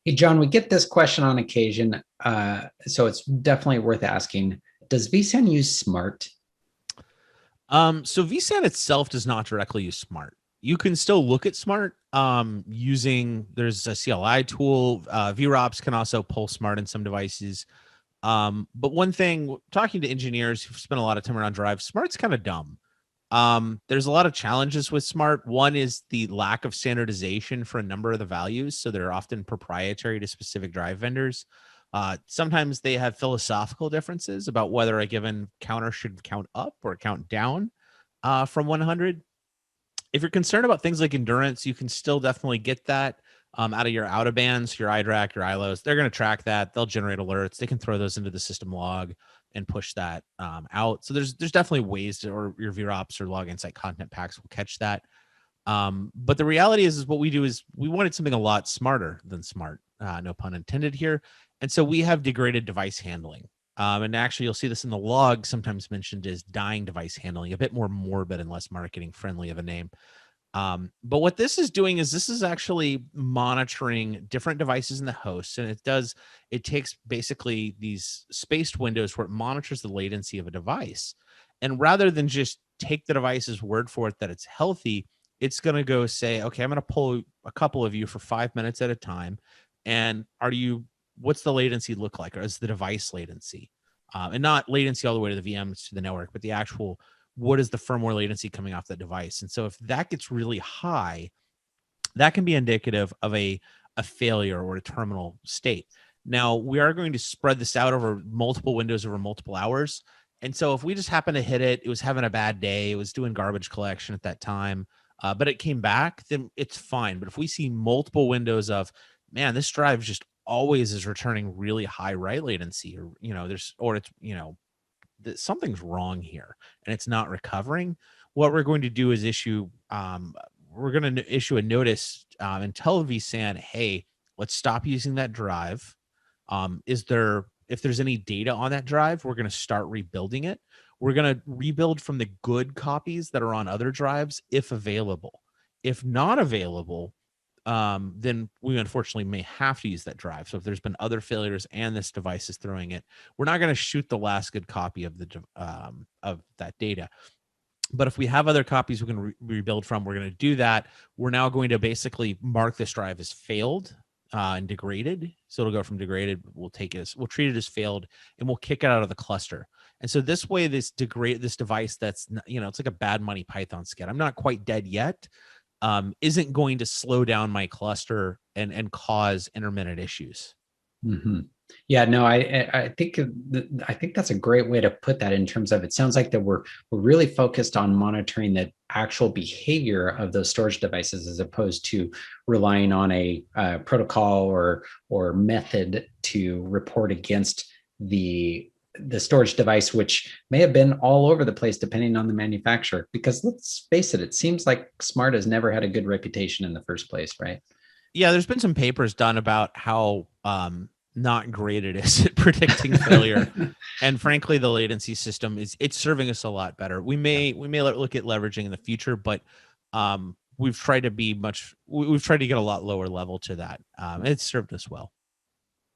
Hey, John, we get this question on occasion, so it's definitely worth asking. Does vSAN use SMART? So vSAN itself does not directly use Smart. You can still look at Smart using there's a CLI tool. VROPs can also pull Smart in some devices. But one thing, talking to engineers who've spent a lot of time around drives, Smart's kind of dumb. There's a lot of challenges with Smart. One is the lack of standardization for a number of the values, so they're often proprietary to specific drive vendors. Sometimes they have philosophical differences about whether a given counter should count up or count down from 100. If you're concerned about things like endurance, you can still definitely get that out of your out of bands, your iDRAC, your ILOs. They're going to track that. They'll generate alerts. They can throw those into the system log and push that out. So there's definitely ways to, or your VROPs or log insight content packs will catch that. But the reality is what we do is we wanted something a lot smarter than smart. No pun intended here. And so we have degraded device handling. And actually, you'll see this in the log, sometimes mentioned as dying device handling, a bit more morbid and less marketing friendly of a name. But what this is doing is this is actually monitoring different devices in the host. And it takes basically these spaced windows where it monitors the latency of a device. And rather than just take the device's word for it that it's healthy, it's going to go say, okay, I'm going to pull a couple of you for 5 minutes at a time. And what's the latency look like? Or is the device latency? And not latency all the way to the VMs to the network, but the actual what is the firmware latency coming off that device? And so if that gets really high, that can be indicative of a failure or a terminal state. Now, we are going to spread this out over multiple windows over multiple hours. And so if we just happen to hit it, it was having a bad day, it was doing garbage collection at that time, but it came back, then it's fine. But if we see multiple windows of, man, this drive just always is returning really high write latency, or, that something's wrong here and it's not recovering, what we're going to do is we're going to issue a notice and tell vSAN, hey, let's stop using that drive. If there's any data on that drive, we're going to start rebuilding it. We're going to rebuild from the good copies that are on other drives if available. If not available, then we unfortunately may have to use that drive. So if there's been other failures and this device is throwing it, we're not going to shoot the last good copy of of that data. But if we have other copies we can rebuild from, we're going to do that. We're now going to basically mark this drive as failed and degraded. So it'll go from degraded. We'll treat it as failed, and we'll kick it out of the cluster. And so this way, this device that's, it's like a bad money Python skit. I'm not quite dead yet. Isn't going to slow down my cluster and cause intermittent issues. Mm-hmm. Yeah, no, I think that's a great way to put that in terms of it sounds like that we're really focused on monitoring the actual behavior of those storage devices as opposed to relying on a protocol or method to report against the storage device, which may have been all over the place depending on the manufacturer. Because let's face it, it seems like SMART has never had a good reputation in the first place, right? Yeah, there's been some papers done about how not great it is at predicting failure, and frankly, the latency system it's serving us a lot better. We may look at leveraging in the future, but we've tried to get a lot lower level to that. It's served us well.